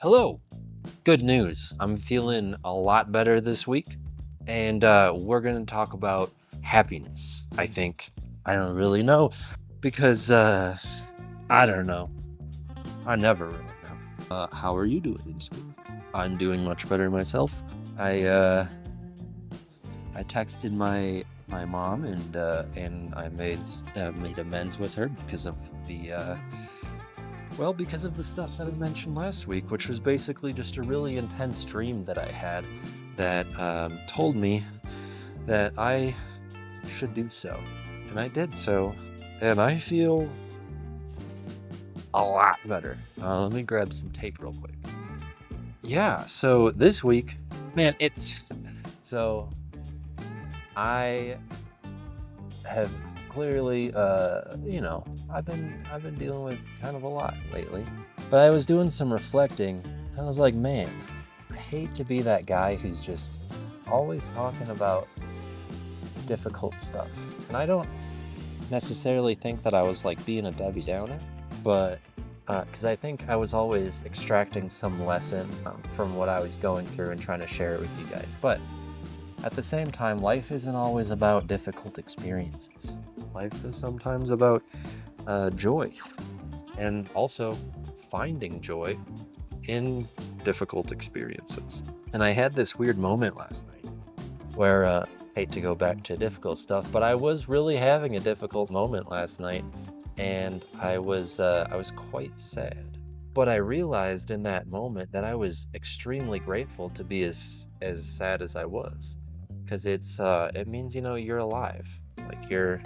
Hello. Good news. I'm feeling a lot better this week, and we're going to talk about happiness. I think. I don't really know because I don't know. I never really know. How are you doing this week? I'm doing much better myself. I uh, I texted my mom and I made amends with her because of the stuff that I mentioned last week, which was basically just a really intense dream that I had that told me that I should do so. And I did so. And I feel a lot better. Let me grab some tape real quick. Yeah, so this week, man, so I have clearly, I've been dealing with kind of a lot lately. But I was doing some reflecting. And I was like, man, I hate to be that guy who's just always talking about difficult stuff. And I don't necessarily think that I was like being a Debbie Downer, but because I think I was always extracting some lesson from what I was going through and trying to share it with you guys. But at the same time, life isn't always about difficult experiences. Life is sometimes about joy, and also finding joy in difficult experiences. And I had this weird moment last night where, hate to go back to difficult stuff, but I was really having a difficult moment last night, and I was quite sad. But I realized in that moment that I was extremely grateful to be as sad as I was, because it means you're alive, like you're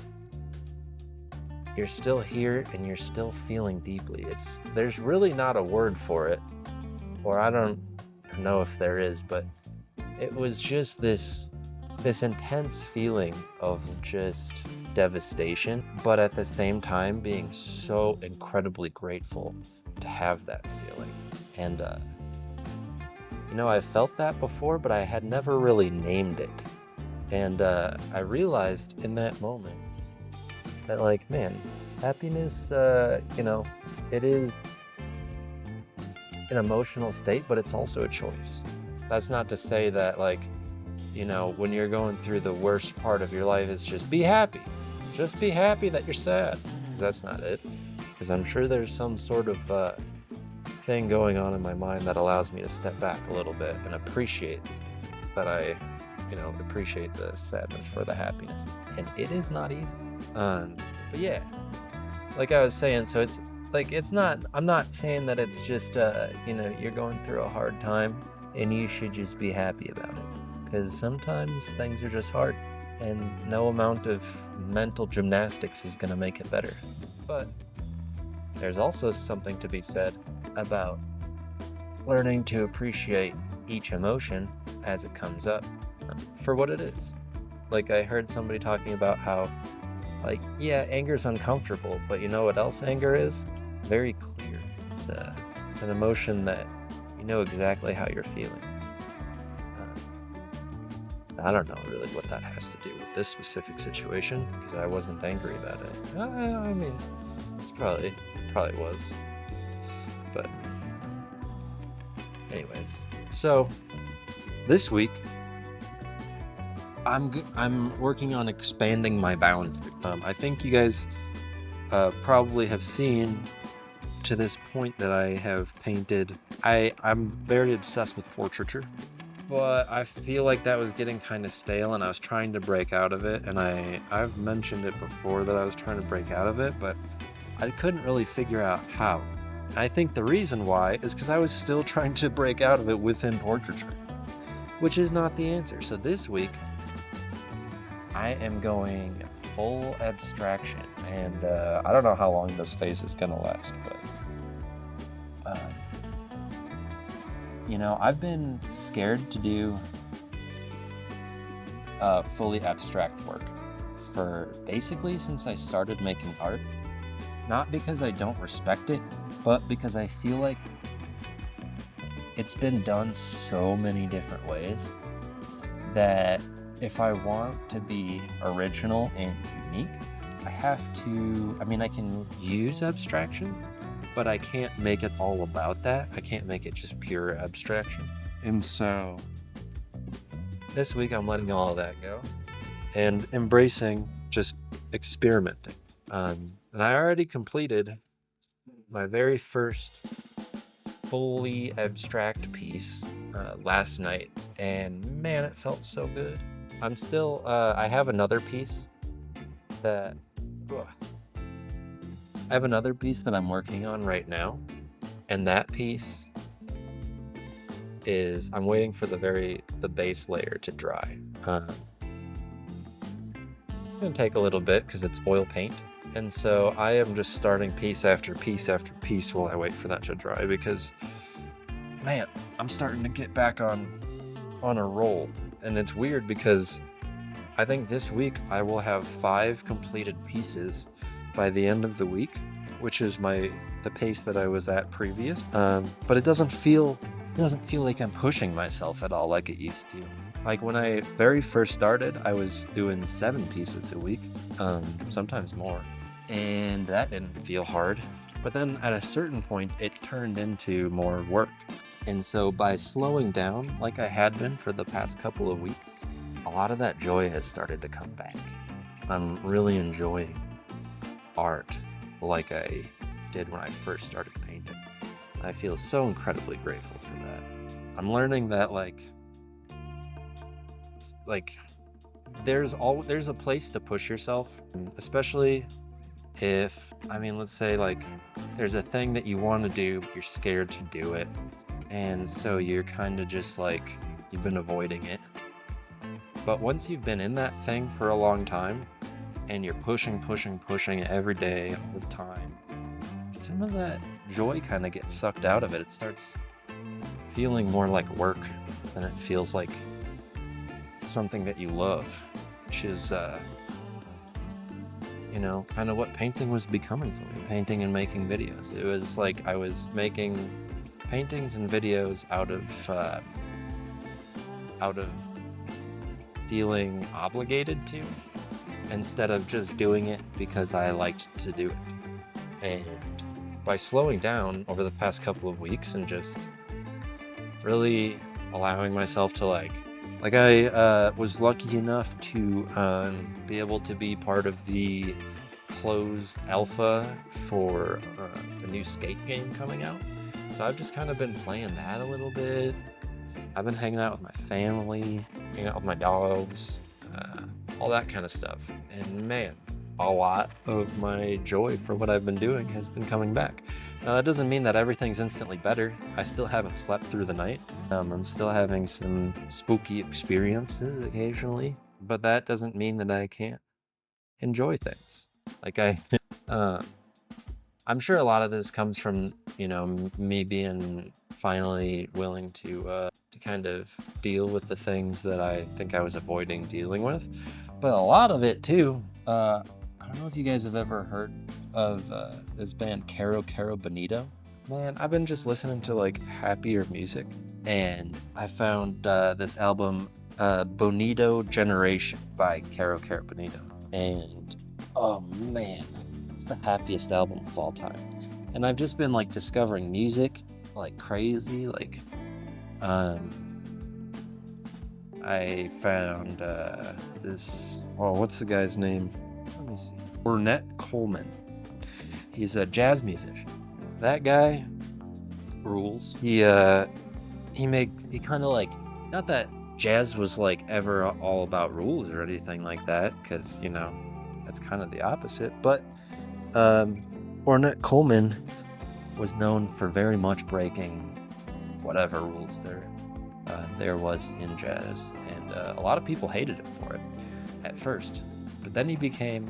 still here and you're still feeling deeply. There's really not a word for it, or I don't know if there is, but it was just this intense feeling of just devastation, but at the same time being so incredibly grateful to have that feeling. And I felt that before, but I had never really named it. And I realized in that moment that, like, man, happiness, it is an emotional state, but it's also a choice. That's not to say that, like, when you're going through the worst part of your life, it's just be happy. Just be happy that you're sad. 'Cause that's not it. Because I'm sure there's some sort of thing going on in my mind that allows me to step back a little bit and appreciate that I appreciate the sadness for the happiness. And it is not easy. But yeah, like I was saying, so I'm not saying that it's just, you're going through a hard time and you should just be happy about it. Because sometimes things are just hard and no amount of mental gymnastics is going to make it better. But there's also something to be said about learning to appreciate each emotion as it comes up for what it is. Like, I heard somebody talking about how, like, yeah, anger's uncomfortable, but you know what else anger is? Very clear. It's an emotion that you know exactly how you're feeling. I don't know really what that has to do with this specific situation, because I wasn't angry about it. I mean, it's probably was. But anyways, so this week I'm working on expanding my boundaries. I think you guys probably have seen to this point that I have painted. I'm very obsessed with portraiture, but I feel like that was getting kind of stale and I was trying to break out of it, and I've mentioned it before that I was trying to break out of it, but I couldn't really figure out how. I think the reason why is because I was still trying to break out of it within portraiture, which is not the answer. So this week I am going full abstraction, and I don't know how long this phase is gonna last, but I've been scared to do fully abstract work for basically since I started making art. Not because I don't respect it, but because I feel like it's been done so many different ways that if I want to be original and unique, I can use abstraction, but I can't make it all about that. I can't make it just pure abstraction. And so this week I'm letting all of that go and embracing just experimenting. And I already completed my very first fully abstract piece last night, and man, it felt so good. I'm still, I have another piece that, I'm working on right now, and that piece is, I'm waiting for the base layer to dry. It's gonna take a little bit because it's oil paint. And so I am just starting piece after piece after piece while I wait for that to dry, because man, I'm starting to get back on a roll. And it's weird because I think this week I will have 5 completed pieces by the end of the week, which is the pace that I was at previous. But it doesn't feel like I'm pushing myself at all like it used to. Like when I very first started, I was doing 7 pieces a week, sometimes more. And that didn't feel hard. But then at a certain point, it turned into more work. And so by slowing down like I had been for the past couple of weeks, a lot of that joy has started to come back. I'm really enjoying art like I did when I first started painting. I feel so incredibly grateful for that. I'm learning that like there's a place to push yourself, especially if, let's say like there's a thing that you want to do, but you're scared to do it. And so you're kind of just like, you've been avoiding it. But once you've been in that thing for a long time and you're pushing every day, all the time, some of that joy kind of gets sucked out of it. It starts feeling more like work than it feels like something that you love, which is kind of what painting was becoming for me. Painting and making videos. It was like I was making paintings and videos out of feeling obligated to, instead of just doing it because I liked to do it. And by slowing down over the past couple of weeks and just really allowing myself to I was lucky enough to be able to be part of the closed alpha for the new skate game coming out. So I've just kind of been playing that a little bit. I've been hanging out with my family, hanging out with my dogs, all that kind of stuff. And man, a lot of my joy for what I've been doing has been coming back. Now that doesn't mean that everything's instantly better. I still haven't slept through the night. I'm still having some spooky experiences occasionally, but that doesn't mean that I can't enjoy things. I'm sure a lot of this comes from, me being finally willing to kind of deal with the things that I think I was avoiding dealing with. But a lot of it too, I don't know if you guys have ever heard of this band Caro Bonito. Man, I've been just listening to happier music, and I found this album, Bonito Generation by Caro Bonito. And oh man, it's the happiest album of all time. And I've just been discovering music like crazy. I found this, what's the guy's name? Let me see. Ornette Coleman. He's a jazz musician. That guy rules. He kind of not that jazz was ever all about rules or anything like that, because that's kind of the opposite. But Ornette Coleman was known for very much breaking whatever rules there was in jazz, and a lot of people hated him for it at first. But then he became,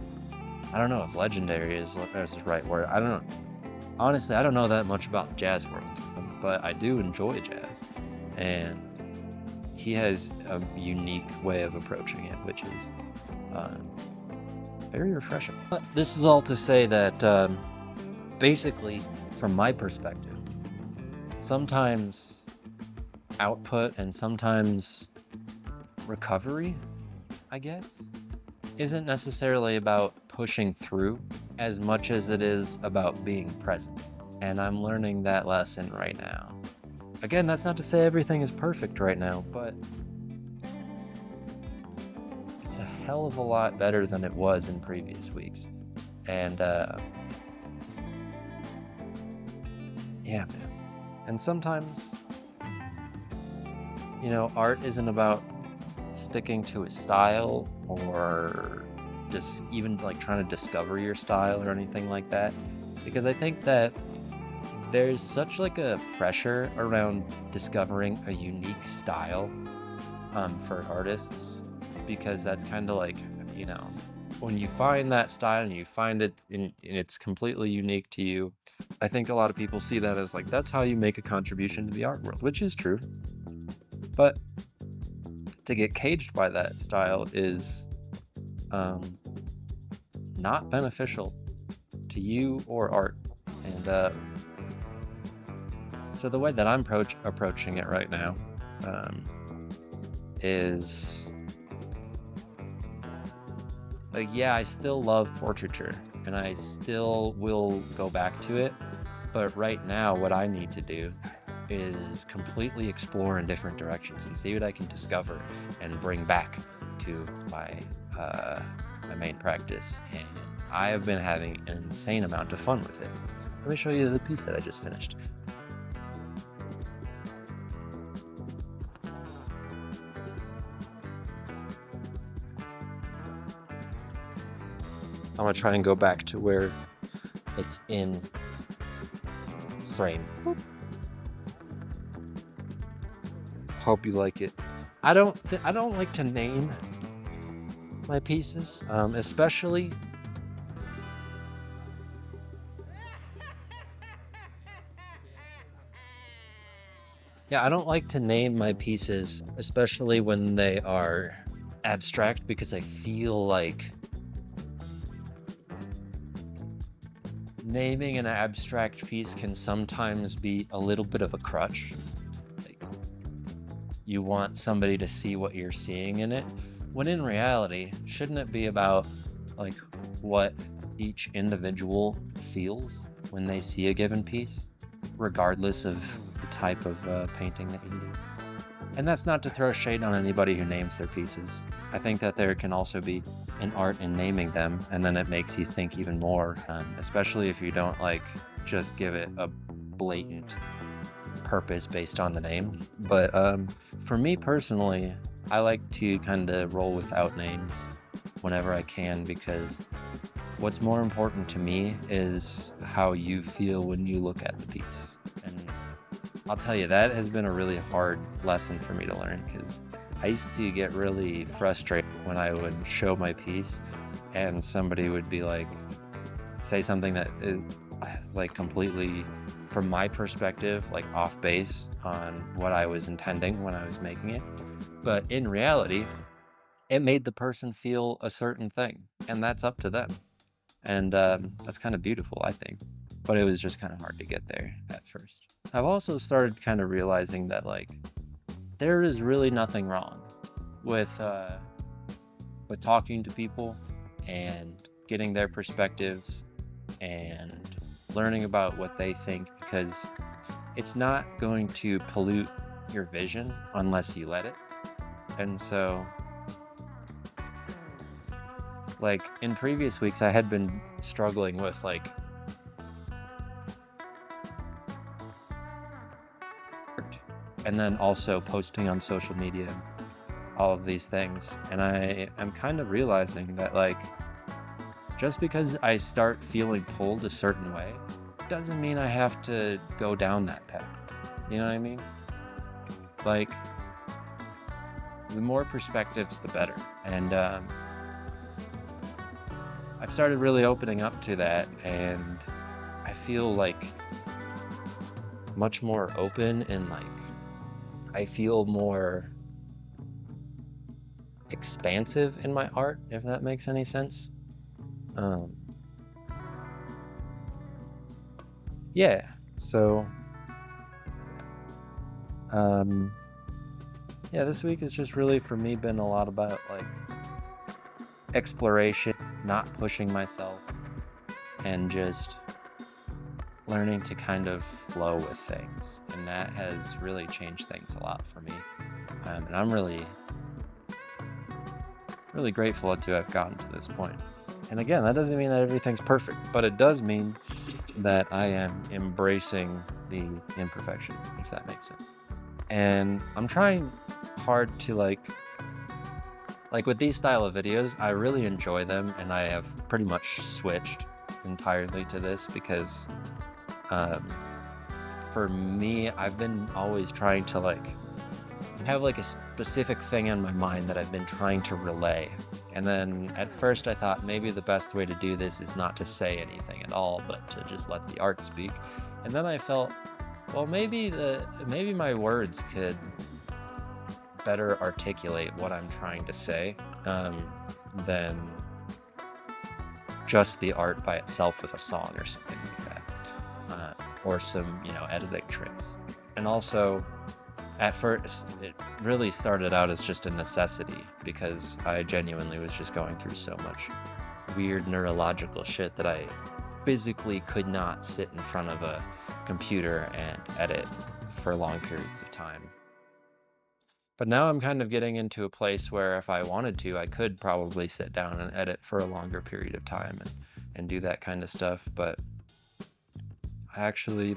I don't know if legendary is the right word. I don't know. Honestly, I don't know that much about the jazz world, but I do enjoy jazz, and he has a unique way of approaching it, which is very refreshing. But this is all to say that basically, from my perspective, sometimes output and sometimes recovery, I guess, isn't necessarily about pushing through as much as it is about being present. And I'm learning that lesson right now. Again, that's not to say everything is perfect right now, but it's a hell of a lot better than it was in previous weeks. And yeah, man. And sometimes, you know, art isn't about sticking to a style or just even like trying to discover your style or anything like that. Because I think that there's such like a pressure around discovering a unique style for artists, because that's kind of like, you know, when you find that style and you find it and it's completely unique to you, I think a lot of people see that as like, that's how you make a contribution to the art world, which is true. But to get caged by that style is not beneficial to you or art. And so the way that I'm approaching it right now is like, yeah, I still love portraiture and I still will go back to it. But right now, what I need to do is completely explore in different directions and see what I can discover and bring back to my main practice. And I have been having an insane amount of fun with it. Let me show you the piece that I just finished. I'm gonna try and go back to where it's in frame. Hope you like it. I don't like to name my pieces, especially I don't like to name my pieces, especially when they are abstract, because I feel like naming an abstract piece can sometimes be a little bit of a crutch. Like, you want somebody to see what you're seeing in it, when in reality, shouldn't it be about like what each individual feels when they see a given piece, regardless of the type of painting that you do? And that's not to throw shade on anybody who names their pieces. I think that there can also be an art in naming them, and then it makes you think even more, especially if you don't like just give it a blatant purpose based on the name. But for me personally, I like to kind of roll without names whenever I can, because what's more important to me is how you feel when you look at the piece. And I'll tell you, that has been a really hard lesson for me to learn, because I used to get really frustrated when I would show my piece and somebody would be like, say something that is like completely, from my perspective, like off base on what I was intending when I was making it. But in reality, it made the person feel a certain thing, and that's up to them. And that's kind of beautiful, I think. But it was just kind of hard to get there at first. I've also started kind of realizing that like there is really nothing wrong with talking to people and getting their perspectives and learning about what they think, because it's not going to pollute your vision unless you let it. And so, like in previous weeks, I had been struggling with like and then also posting on social media, all of these things. And I am kind of realizing that like, just because I start feeling pulled a certain way, doesn't mean I have to go down that path. You know what I mean? Like, the more perspectives, the better. And I've started really opening up to that, and I feel like much more open, and like I feel more expansive in my art, if that makes any sense. Yeah, so yeah, this week has just really for me been a lot about like exploration, not pushing myself, and just learning to kind of flow with things, and that has really changed things a lot for me. And I'm really grateful to have gotten to this point. And again, that doesn't mean that everything's perfect, but it does mean that I am embracing the imperfection, if that makes sense. And I'm trying hard to like with these style of videos, I really enjoy them, and I have pretty much switched entirely to this because for me, I've been always trying to like have like a specific thing in my mind that I've been trying to relay. And then at first I thought maybe the best way to do this is not to say anything at all, but to just let the art speak. And then I felt, well, maybe my words could better articulate what I'm trying to say than just the art by itself with a song or something like that, or some editing tricks. And also, at first, it really started out as just a necessity because I genuinely was just going through so much weird neurological shit that I physically could not sit in front of a computer and edit for long periods of time. But now I'm kind of getting into a place where if I wanted to, I could probably sit down and edit for a longer period of time and do that kind of stuff. But I actually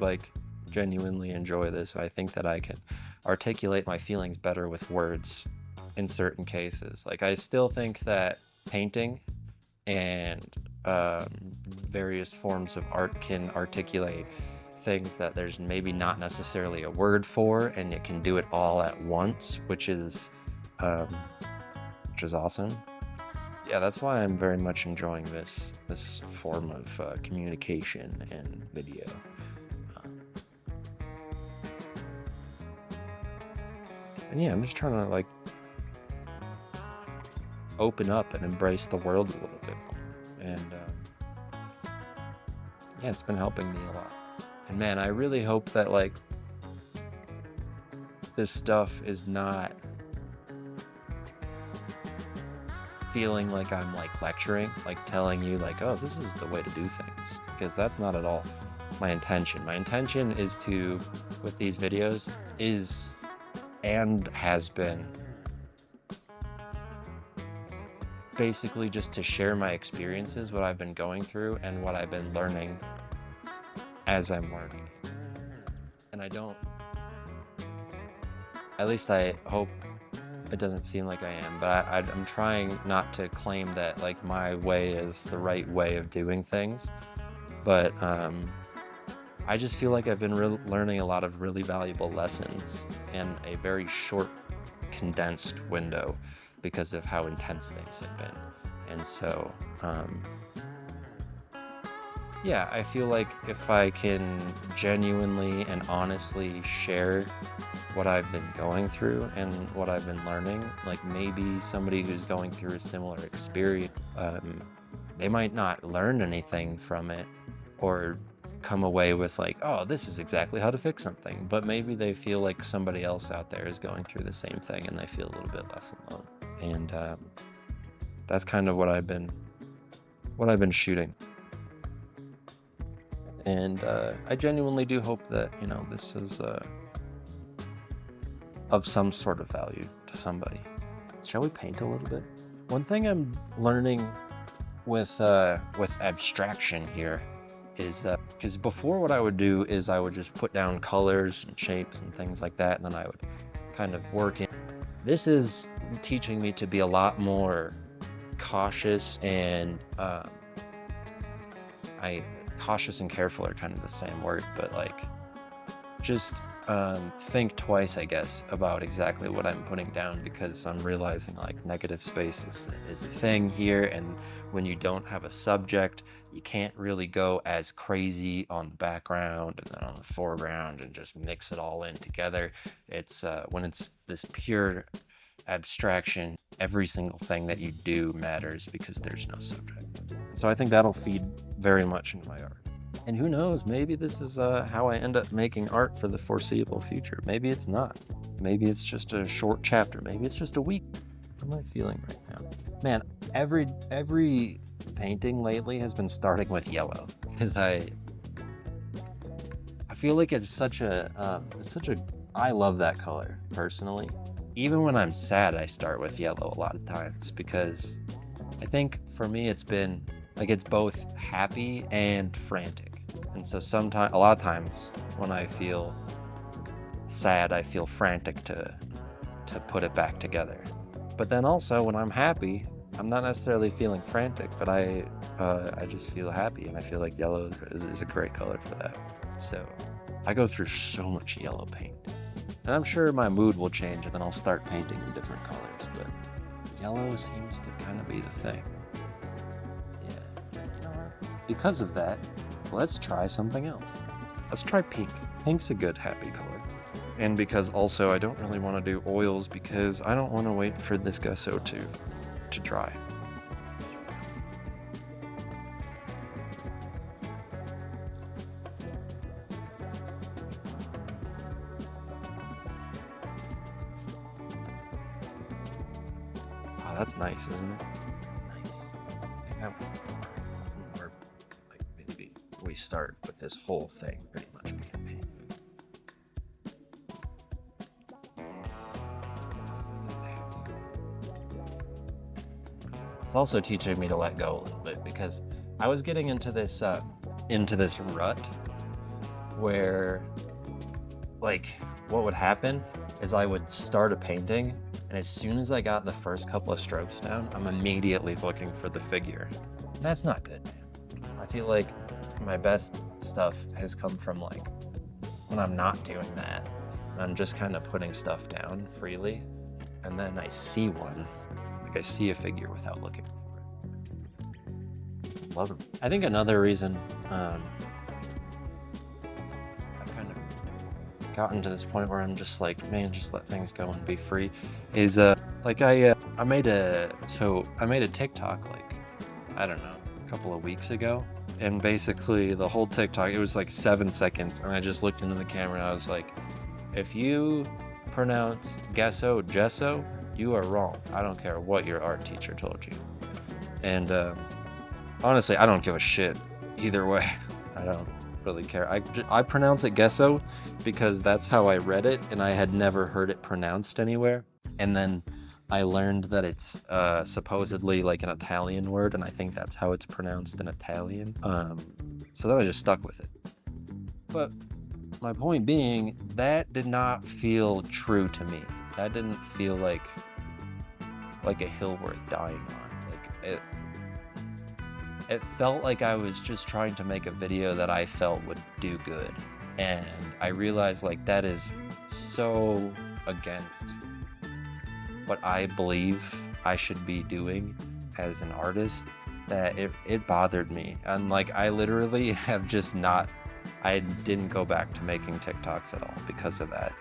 genuinely enjoy this. I think that I can articulate my feelings better with words in certain cases. I still think that painting and various forms of art can articulate things that there's maybe not necessarily a word for, and it can do it all at once, which is awesome. Yeah, that's why I'm very much enjoying this form of communication and video. And yeah, I'm just trying to open up and embrace the world a little bit more. And yeah, it's been helping me a lot. And man, I really hope that this stuff is not feeling like I'm lecturing, telling you oh, this is the way to do things, because that's not at all my intention. My intention is to, with these videos, is and has been basically just to share my experiences, what I've been going through and what I've been learning as I'm learning. And I don't, at least I hope it doesn't seem like I am, but I'm trying not to claim that my way is the right way of doing things. But I just feel like I've been learning a lot of really valuable lessons in a very short, condensed window because of how intense things have been. And so, yeah, I feel like if I can genuinely and honestly share what I've been going through and what I've been learning, maybe somebody who's going through a similar experience, they might not learn anything from it or come away with oh, this is exactly how to fix something, but maybe they feel like somebody else out there is going through the same thing and they feel a little bit less alone. And that's kind of what I've been shooting. And I genuinely do hope that this is of some sort of value to somebody. Shall we paint a little bit? One thing I'm learning with abstraction here is because before what I would do is I would just put down colors and shapes and things like that, and then I would kind of work in. This is teaching me to be a lot more cautious, and cautious and careful are kind of the same word, but just think twice, I guess, about exactly what I'm putting down, because I'm realizing negative space is a thing here, and when you don't have a subject, you can't really go as crazy on the background and then on the foreground and just mix it all in together. It's when it's this pure abstraction, every single thing that you do matters because there's no subject. So I think that'll feed very much into my art. And who knows, maybe this is how I end up making art for the foreseeable future. Maybe it's not. Maybe it's just a short chapter. Maybe it's just a week. What am I feeling right now? Man, every painting lately has been starting with yellow, because feel like I love that color personally. Even when I'm sad, I start with yellow a lot of times because I think for me it's been like it's both happy and frantic. And so a lot of times when I feel sad, I feel frantic to put it back together. But then also when I'm happy, I'm not necessarily feeling frantic, but I just feel happy, and I feel like yellow is a great color for that. So I go through so much yellow paint, and I'm sure my mood will change, and then I'll start painting in different colors. But yellow seems to kind of be the thing. Yeah, you know what? Because of that, let's try something else. Let's try pink. Pink's a good happy color. And because also I don't really want to do oils because I don't want to wait for this gesso to dry. Oh, that's nice, isn't it? That's nice. Or like maybe we start with this whole thing pretty much being pink. It's also teaching me to let go a little bit because I was getting into this rut where, like, what would happen is I would start a painting, and as soon as I got the first couple of strokes down, I'm immediately looking for the figure. That's not good, man. I feel like my best stuff has come from like when I'm not doing that, and I'm just kind of putting stuff down freely, and then I see one. Like I see a figure without looking for it. Love them. I think another reason I've kind of gotten to this point where I'm just like, man, just let things go and be free, is like I made a TikTok like, I don't know, a couple of weeks ago, and basically the whole TikTok, it was like 7 seconds, and I just looked into the camera and I was like, if you pronounce gesso, you are wrong. I don't care what your art teacher told you. And honestly, I don't give a shit either way. I don't really care. I pronounce it gesso because that's how I read it, and I had never heard it pronounced anywhere. And then I learned that it's supposedly like an Italian word, and I think that's how it's pronounced in Italian. So then I just stuck with it. But my point being, that did not feel true to me. That didn't feel like a hill worth dying on. Like it felt like I was just trying to make a video that I felt would do good. And I realized like that is so against what I believe I should be doing as an artist that it bothered me. And like I literally have just I didn't go back to making TikToks at all because of that.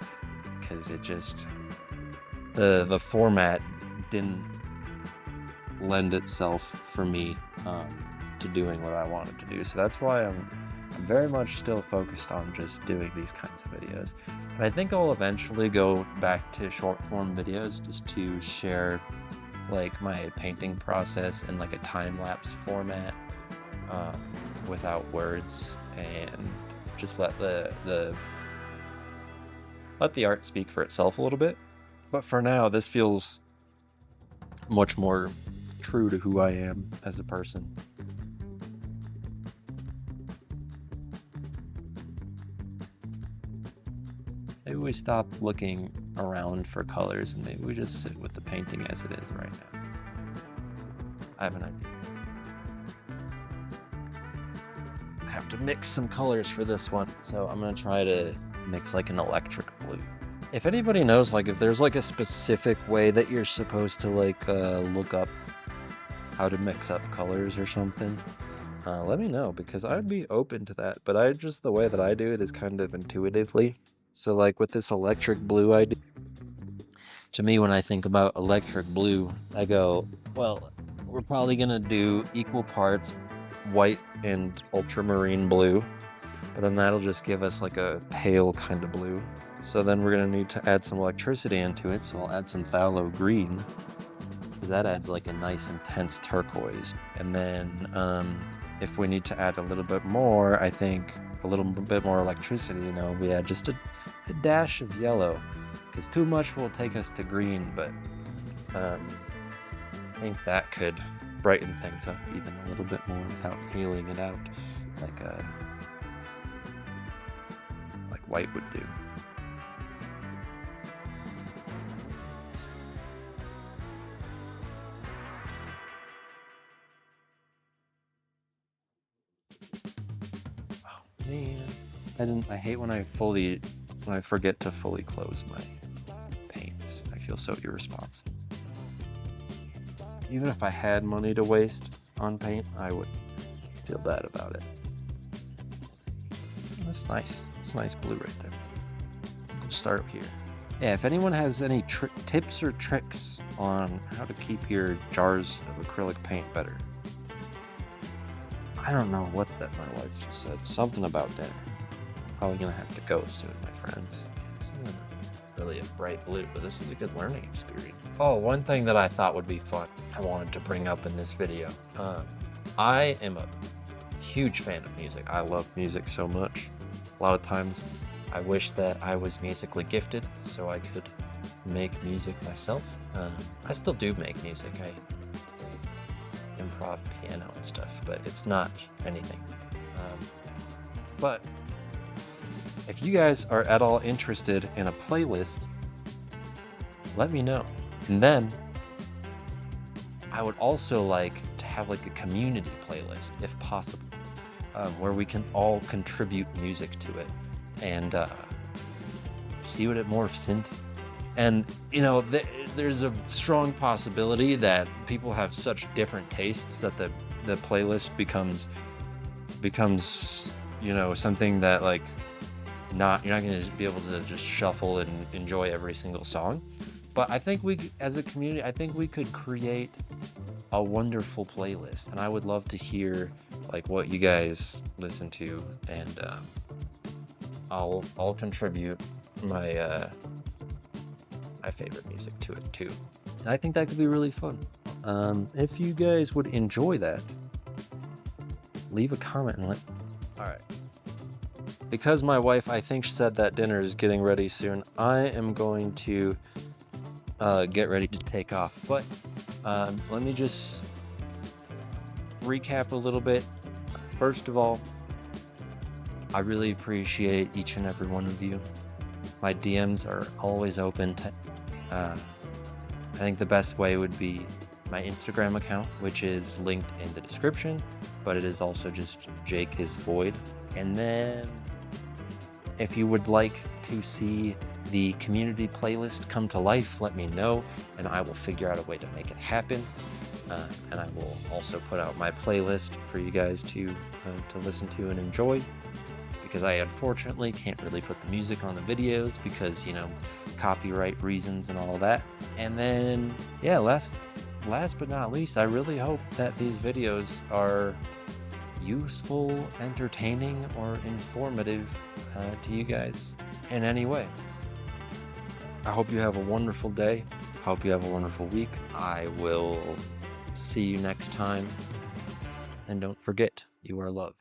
Because it just the format didn't lend itself for me to doing what I wanted to do. So that's why I'm very much still focused on just doing these kinds of videos. And I think I'll eventually go back to short form videos just to share like my painting process in like a time-lapse format without words, and just let the art speak for itself a little bit. But for now, this feels much more true to who I am as a person. Maybe we stop looking around for colors and maybe we just sit with the painting as it is right now. I have an idea. I have to mix some colors for this one, so I'm gonna try to mix like an electric blue. If anybody knows, like if there's like a specific way that you're supposed to like look up how to mix up colors or something, let me know, because I'd be open to that. But the way that I do it is kind of intuitively. So like with this electric blue idea, to me when I think about electric blue, I go, well, we're probably gonna do equal parts white and ultramarine blue, but then that'll just give us like a pale kind of blue. So then we're gonna need to add some electricity into it, so I'll add some phthalo green, because that adds like a nice intense turquoise. And then if we need to add a little bit more, I think a little bit more electricity, you know, we add just a dash of yellow, because too much will take us to green, but I think that could brighten things up even a little bit more without paling it out like white would do. Oh man, I hate when I forget to fully close my paints. I feel so irresponsible. Even if I had money to waste on paint, I would feel bad about it. That's nice. It's a nice blue right there. We'll start here. Yeah, if anyone has any tips or tricks on how to keep your jars of acrylic paint better. I don't know what that my wife just said. Something about dinner. Probably gonna have to go soon, my friends. This isn't really a bright blue, but this is a good learning experience. Oh, one thing that I thought would be fun, I wanted to bring up in this video. I am a huge fan of music. I love music so much. A lot of times I wish that I was musically gifted so I could make music myself. I still do make music. I improv piano and stuff, but it's not anything. But if you guys are at all interested in a playlist, let me know. And then I would also like to have like a community playlist if possible, where we can all contribute music to it and see what it morphs into. And you know, there's a strong possibility that people have such different tastes that the playlist becomes you know, something that like you're not going to be able to just shuffle and enjoy every single song. But I think we, as a community, I think we could create a wonderful playlist, and I would love to hear like what you guys listen to, and I'll contribute my my favorite music to it too. And I think that could be really fun. If you guys would enjoy that, leave a comment and all right. Because my wife, I think, said that dinner is getting ready soon, I am going to get ready to take off. But let me just recap a little bit. First of all, I really appreciate each and every one of you. My DMs are always open. I think the best way would be my Instagram account, which is linked in the description, but it is also just Jake is Void. And then if you would like to see the community playlist come to life, let me know, and I will figure out a way to make it happen. And I will also put out my playlist for you guys to listen to and enjoy, because I unfortunately can't really put the music on the videos because, you know, copyright reasons and all of that. And then, yeah, last but not least, I really hope that these videos are useful, entertaining, or informative to you guys in any way. I hope you have a wonderful day. I hope you have a wonderful week. I will see you next time. And don't forget, you are loved.